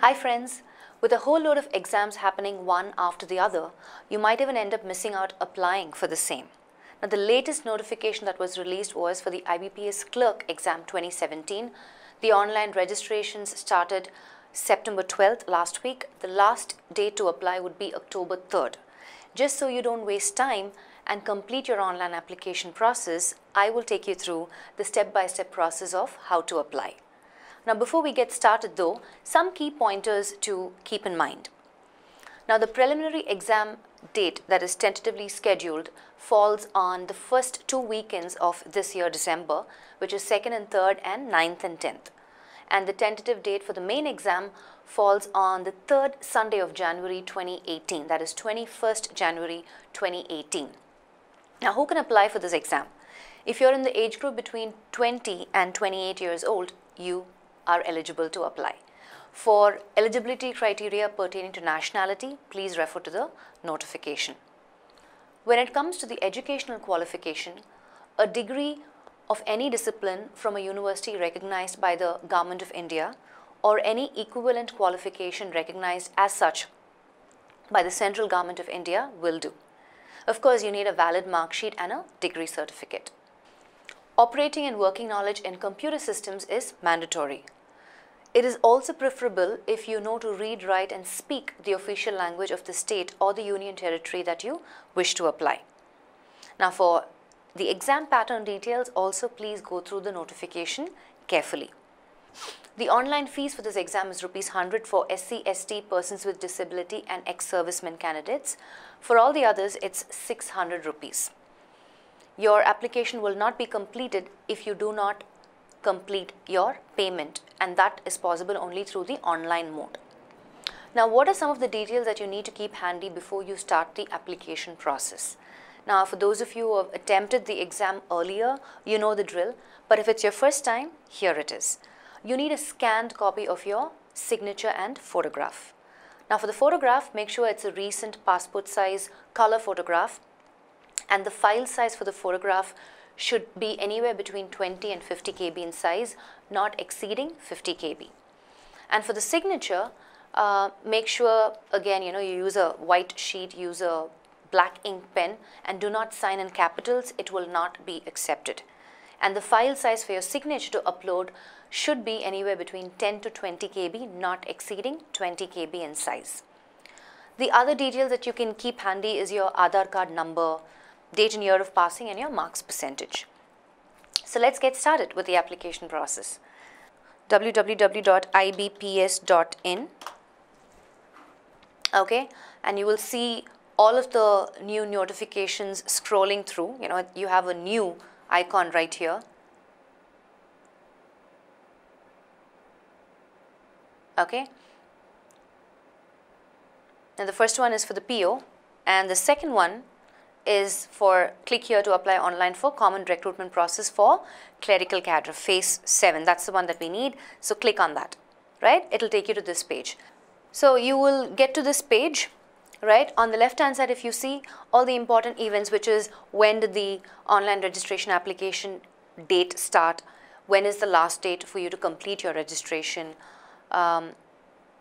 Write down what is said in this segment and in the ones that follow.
Hi friends, with a whole load of exams happening one after the other, you might even end up missing out applying for the same. Now the latest notification that was released was for the IBPS Clerk exam 2017. The online registrations started September 12th last week. The last date to apply would be October 3rd. Just so you don't waste time and complete your online application process, I will take you through the step-by-step process of how to apply. Now before we get started though, some key pointers to keep in mind. Now the preliminary exam date that is tentatively scheduled falls on the first 2 weekends of this year December, which is 2nd and 3rd and 9th and 10th. And the tentative date for the main exam falls on the 3rd Sunday of January 2018, that is 21st January 2018. Now who can apply for this exam? If you're in the age group between 20 and 28 years old, you are eligible to apply. For eligibility criteria pertaining to nationality, please refer to the notification. When it comes to the educational qualification, a degree of any discipline from a university recognized by the Government of India or any equivalent qualification recognized as such by the Central Government of India will do. Of course, you need a valid mark sheet and a degree certificate. Operating and working knowledge in computer systems is mandatory. It is also preferable if you know to read, write and speak the official language of the state or the union territory that you wish to apply. Now for the exam pattern details, also please go through the notification carefully. The online fees for this exam is ₹100 for SC, ST, persons with disability and ex-servicemen candidates. For all the others, it's ₹600. Your application will not be completed if you do not complete your payment, and that is possible only through the online mode. Now, what are some of the details that you need to keep handy before you start the application process? Now, for those of you who have attempted the exam earlier, you know the drill, but if it's your first time, here it is. You need a scanned copy of your signature and photograph. Now, for the photograph, make sure it's a recent passport size color photograph, and the file size for the photograph should be anywhere between 20 and 50 KB in size, not exceeding 50 KB. And for the signature, make sure again you use a white sheet, use a black ink pen, and do not sign in capitals. It will not be accepted. And the file size for your signature to upload should be anywhere between 10 to 20 KB, not exceeding 20 KB in size. The other details that you can keep handy is your Aadhaar card number, date and year of passing, and your marks percentage. So let's get started with the application process. www.ibps.in. Okay, and you will see all of the new notifications scrolling through. You have a new icon right here. Okay. Now the first one is for the PO, and the second one is for click here to apply online for common recruitment process for clerical cadre phase 7. That's the one that we need. So click on that, right? It'll take you to this page. So you will get to this page, right? On the left hand side, if you see all the important events, which is when did the online registration application date start, when is the last date for you to complete your registration,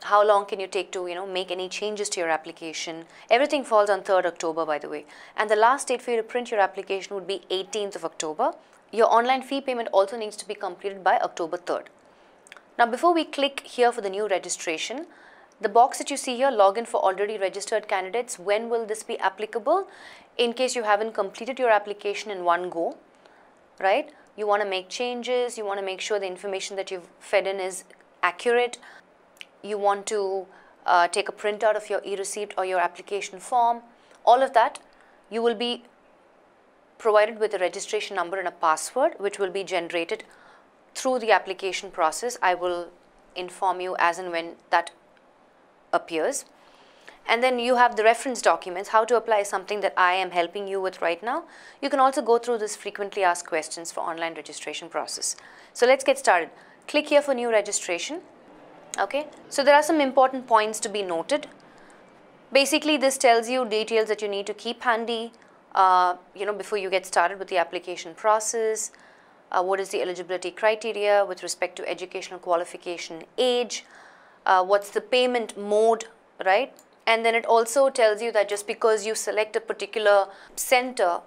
how long can you take to make any changes to your application. Everything falls on 3rd October, by the way, and the last date for you to print your application would be 18th of October. Your online fee payment also needs to be completed by October 3rd. Now before we click here for the new registration, the box that you see here, login for already registered candidates, when will this be applicable? In case you haven't completed your application in one go, right? You want to make changes, you want to make sure the information that you've fed in is accurate. You want to take a printout of your e-receipt or your application form, all of that, you will be provided with a registration number and a password which will be generated through the application process. I will inform you as and when that appears. And then you have the reference documents. How to apply is something that I am helping you with right now. You can also go through this frequently asked questions for online registration process. So let's get started. Click here for new registration. Okay, so there are some important points to be noted. Basically, this tells you details that you need to keep handy, before you get started with the application process. What is the eligibility criteria with respect to educational qualification, age, what's the payment mode, right? And then it also tells you that just because you select a particular center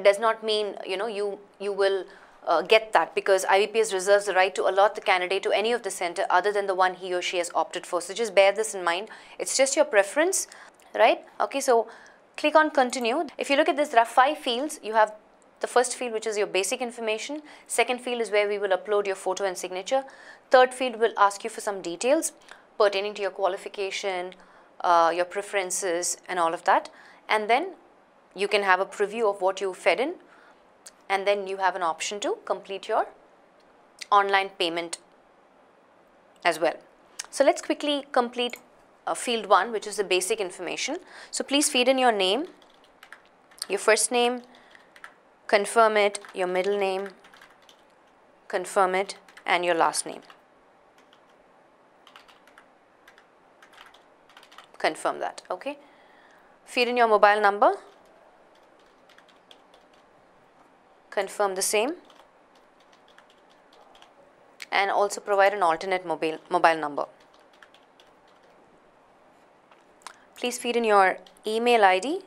does not mean, you will get that, because IBPS reserves the right to allot the candidate to any of the center other than the one he or she has opted for. So just bear this in mind. It's just your preference, right? Okay, so click on continue. If you look at this, there are 5 fields. You have the first field, which is your basic information. Second field is where we will upload your photo and signature. Third field will ask you for some details pertaining to your qualification, your preferences and all of that. And then you can have a preview of what you fed in. And then you have an option to complete your online payment as well. So let's quickly complete field 1, which is the basic information. So please feed in your name, your first name, confirm it, your middle name, confirm it, and your last name. Confirm that, okay? Feed in your mobile number, confirm the same, and also provide an alternate mobile number. Please feed in your email ID.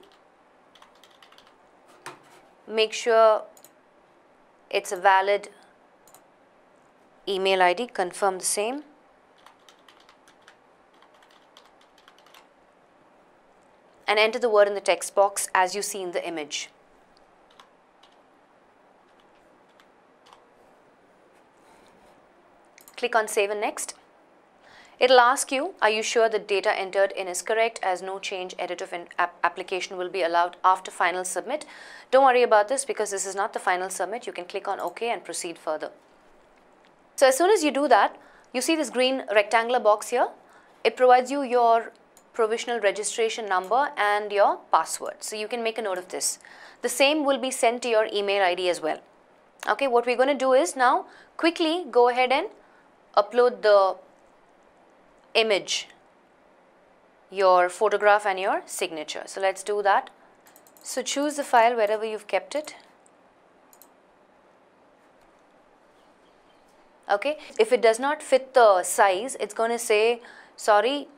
Make sure it's a valid email ID, confirm the same. And enter the word in the text box as you see in the image. Click on Save and Next. It'll ask you, are you sure the data entered in is correct, as no change, edit of application will be allowed after final submit. Don't worry about this because this is not the final submit. You can click on OK and proceed further. So as soon as you do that, you see this green rectangular box here. It provides you your provisional registration number and your password. So you can make a note of this. The same will be sent to your email ID as well. Okay, what we're going to do is now quickly go ahead and upload the image, your photograph and your signature. So let's do that. So choose the file wherever you've kept it. Okay, if it does not fit the size, it's going to say, sorry,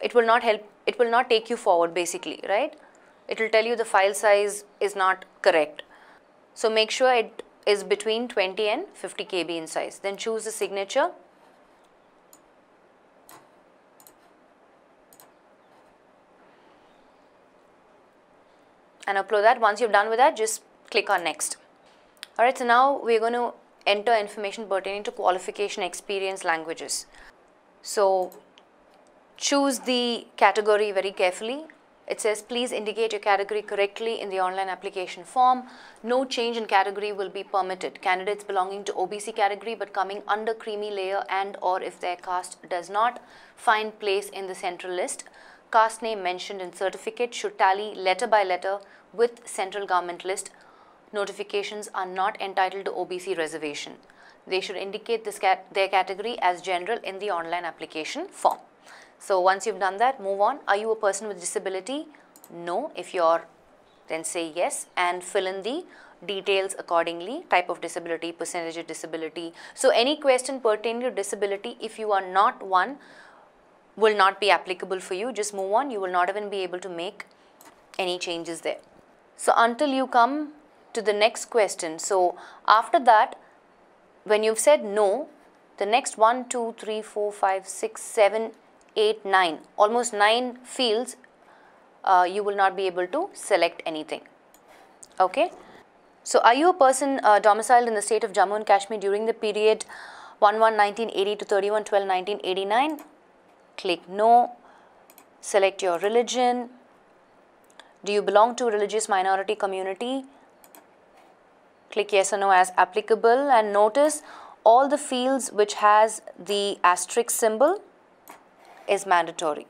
it will not help, it will not take you forward basically, right? It will tell you the file size is not correct. So make sure it is between 20 and 50 KB in size. Then choose the signature. And upload that. Once you've done with that, just click on next. Alright, so now we're going to enter information pertaining to qualification, experience, languages. So choose the category very carefully. It says please indicate your category correctly in the online application form. No change in category will be permitted. Candidates belonging to OBC category but coming under creamy layer and or if their caste does not find place in the central list, caste name mentioned in certificate should tally letter by letter with central government list. Notifications are not entitled to OBC reservation. They should indicate this their category as general in the online application form. So once you've done that, move on. Are you a person with disability? No. If you're, then say yes and fill in the details accordingly. Type of disability, percentage of disability. So any question pertaining to disability, if you are not one, will not be applicable for you. Just move on. You will not even be able to make any changes there. So until you come to the next question. So after that, when you've said no, the next 1, 2, 3, 4, 5, 6, 7, 8, 9, almost 9 fields, you will not be able to select anything. Okay. So are you a person domiciled in the state of Jammu and Kashmir during the period 1/1/1980 to 31/12/1989? Click no. Select your religion. Do you belong to a religious minority community? Click yes or no as applicable, and notice all the fields which has the asterisk symbol is mandatory.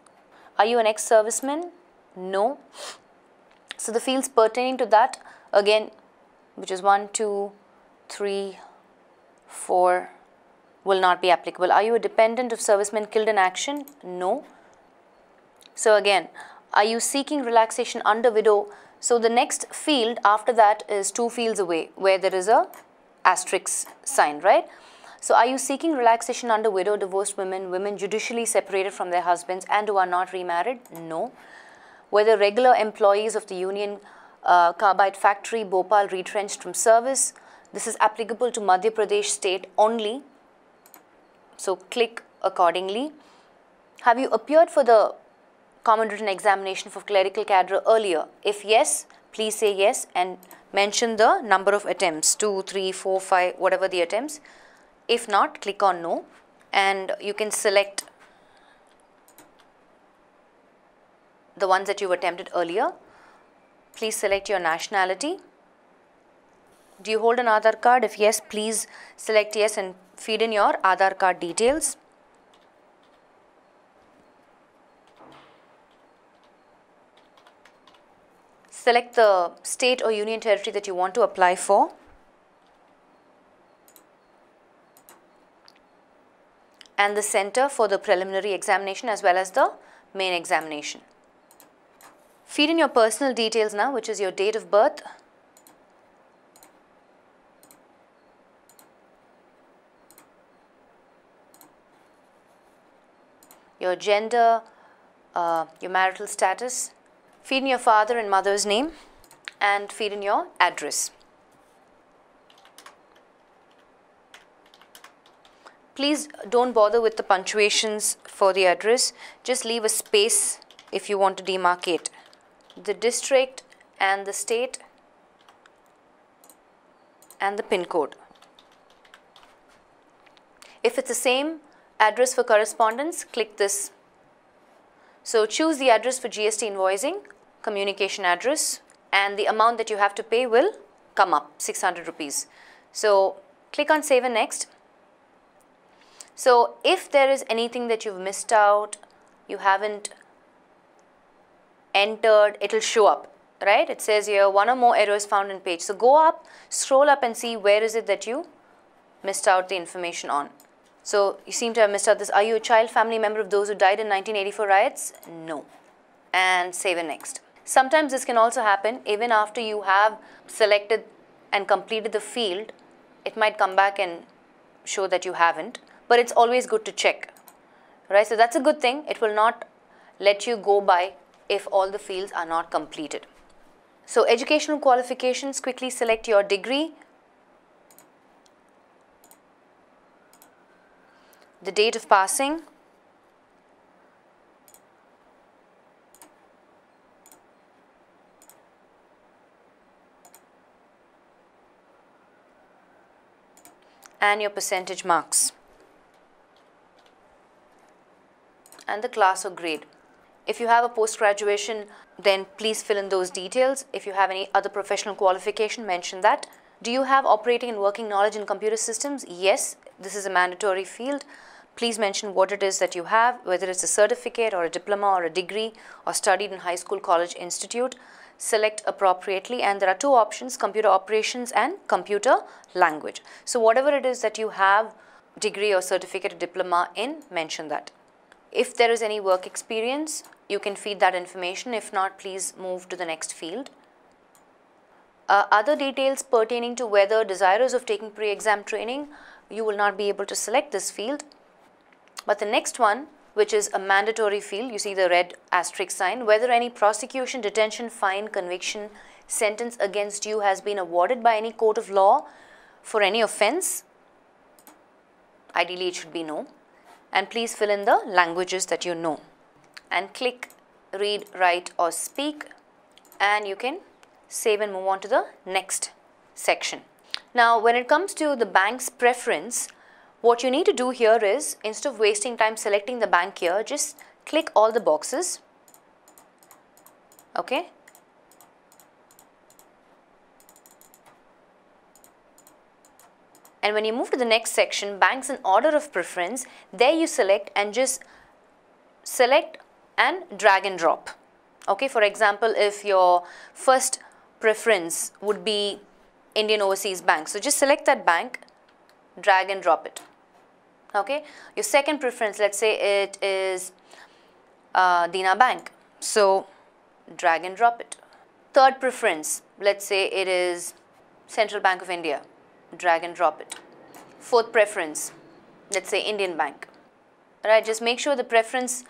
Are you an ex-serviceman? No. So the fields pertaining to that again, which is 1, 2, 3, 4 will not be applicable. Are you a dependent of servicemen killed in action? No. So again, are you seeking relaxation under widow? So the next field after that is 2 fields away where there is a asterisk sign, right? So are you seeking relaxation under widow, divorced women, women judicially separated from their husbands and who are not remarried? No. Whether regular employees of the Union Carbide Factory, Bhopal, retrenched from service. This is applicable to Madhya Pradesh state only. So click accordingly. Have you appeared for the common written examination for clerical cadre earlier? If yes, please say yes and mention the number of attempts, 2, 3, 4, 5, whatever the attempts. If not, click on no and you can select the ones that you've attempted earlier. Please select your nationality. Do you hold an Aadhaar card? If yes, please select yes and feed in your Aadhaar card details. Select the state or union territory that you want to apply for. And the center for the preliminary examination as well as the main examination. Feed in your personal details now, which is your date of birth, your gender, your marital status. Feed in your father and mother's name and feed in your address. Please don't bother with the punctuations for the address. Just leave a space if you want to demarcate the district and the state and the pin code. If it's the same address for correspondence, click this. So choose the address for GST invoicing, communication address, and the amount that you have to pay will come up, 600 rupees. So click on save and next. So if there is anything that you've missed out, you haven't entered, it will show up, right? It says here one or more errors found in page. So go up, scroll up and see where is it that you missed out the information on. So you seem to have missed out this. Are you a child, family member of those who died in 1984 riots? No. And save and next. Sometimes this can also happen even after you have selected and completed the field. It might come back and show that you haven't. But it's always good to check, right? So that's a good thing. It will not let you go by if all the fields are not completed. So educational qualifications, quickly select your degree, the date of passing, and your percentage marks, and the class or grade. If you have a post-graduation, then please fill in those details. If you have any other professional qualification, mention that. Do you have operating and working knowledge in computer systems? Yes, this is a mandatory field. Please mention what it is that you have, whether it's a certificate or a diploma or a degree or studied in high school, college, institute. Select appropriately, and there are two options, computer operations and computer language. So whatever it is that you have, degree or certificate or diploma in, mention that. If there is any work experience, you can feed that information. If not, please move to the next field. Other details pertaining to whether desirous of taking pre-exam training, you will not be able to select this field. But the next one, which is a mandatory field, you see the red asterisk sign, whether any prosecution, detention, fine, conviction, sentence against you has been awarded by any court of law for any offense. Ideally, it should be no. And please fill in the languages that you know. And click read, write or speak, and you can save and move on to the next section. Now, when it comes to the bank's preference, what you need to do here is, instead of wasting time selecting the bank here, just click all the boxes, okay? And when you move to the next section, banks in order of preference, there you select and just select and drag and drop. Okay, for example, if your first preference would be Indian Overseas Bank, so just select that bank, drag and drop it. Okay, your second preference, let's say it is Dina Bank, so drag and drop it. Third preference, let's say it is Central Bank of India, drag and drop it. fourth preference, let's say Indian Bank, right? Just make sure the preference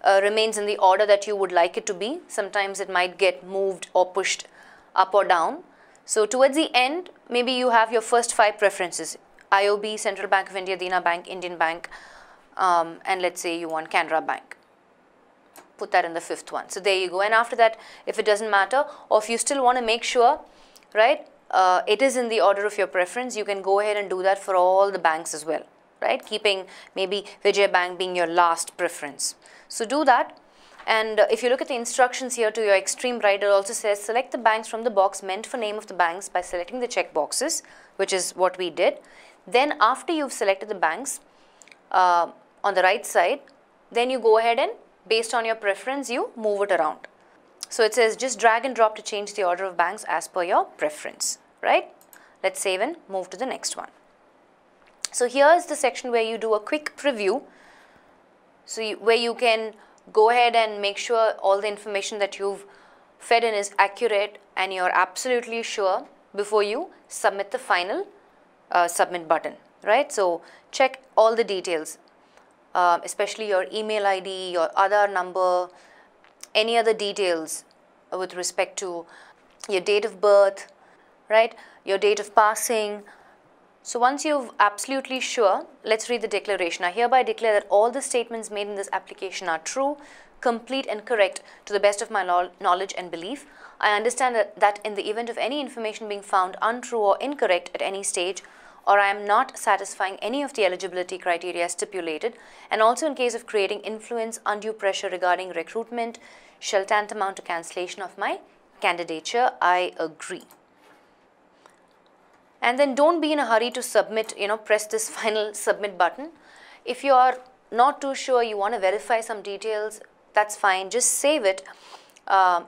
remains in the order that you would like it to be. Sometimes it might get moved or pushed up or down. So towards the end, maybe you have your first 5 preferences: IOB, Central Bank of India, Dena Bank, Indian Bank, and let's say you want Canara Bank. Put that in the 5th one. So there you go. And after that, if it doesn't matter, or if you still want to make sure, right, it is in the order of your preference, you can go ahead and do that for all the banks as well, right? Keeping maybe Vijay Bank being your last preference. So do that. And if you look at the instructions here to your extreme right, it also says select the banks from the box meant for name of the banks by selecting the check boxes, which is what we did. Then after you've selected the banks on the right side, then you go ahead and based on your preference, you move it around. So it says just drag and drop to change the order of banks as per your preference, right? Let's save and move to the next one. So here is the section where you do a quick preview. So where you can go ahead and make sure all the information that you've fed in is accurate and you're absolutely sure before you submit the final submit button, right? So check all the details, especially your email ID, your Aadhaar number, any other details with respect to your date of birth, right? Your date of passing. So once you're absolutely sure, let's read the declaration. I hereby declare that all the statements made in this application are true, complete and correct to the best of my knowledge and belief. I understand that in the event of any information being found untrue or incorrect at any stage, or I am not satisfying any of the eligibility criteria stipulated, and also in case of creating influence, undue pressure regarding recruitment, shall tantamount to cancellation of my candidature, I agree. And then don't be in a hurry to submit, press this final submit button. If you are not too sure, you want to verify some details, that's fine, just save it.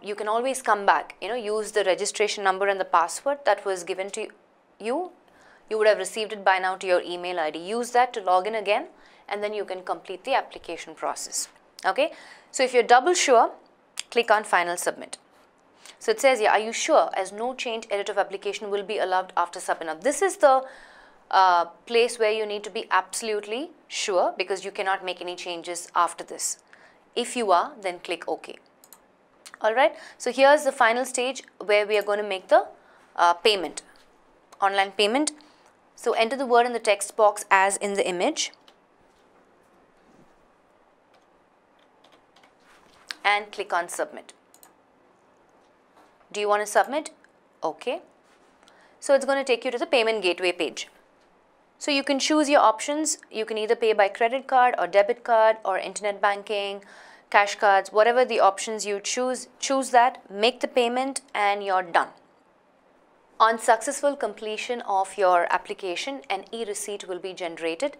You can always come back, use the registration number and the password that was given to you. You would have received it by now to your email ID. Use that to log in again, and then you can complete the application process. Okay, so if you're double sure, click on final submit. So it says, yeah, are you sure? As no change, edit of application will be allowed after submit. Now this is the place where you need to be absolutely sure, because you cannot make any changes after this. If you are, then click OK. Alright, so here's the final stage where we are going to make the payment, online payment. So enter the word in the text box as in the image and click on submit. Do you want to submit? Okay. So it's going to take you to the payment gateway page. So you can choose your options. You can either pay by credit card or debit card or internet banking, cash cards, whatever the options you choose that, make the payment and you're done. On successful completion of your application, an e-receipt will be generated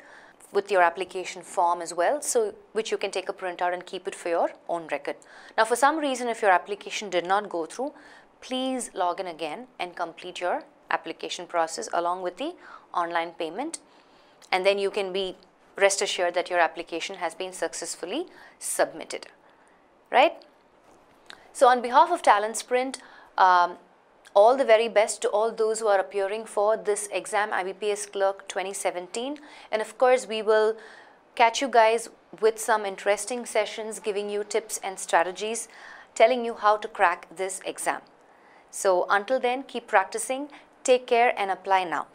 with your application form as well, so which you can take a printout and keep it for your own record. Now for some reason, if your application did not go through, please log in again and complete your application process along with the online payment, and then you can be rest assured that your application has been successfully submitted, right? So on behalf of TalentSprint, all the very best to all those who are appearing for this exam, IBPS Clerk 2017. And of course, we will catch you guys with some interesting sessions, giving you tips and strategies, telling you how to crack this exam. So until then, keep practicing, take care and apply now.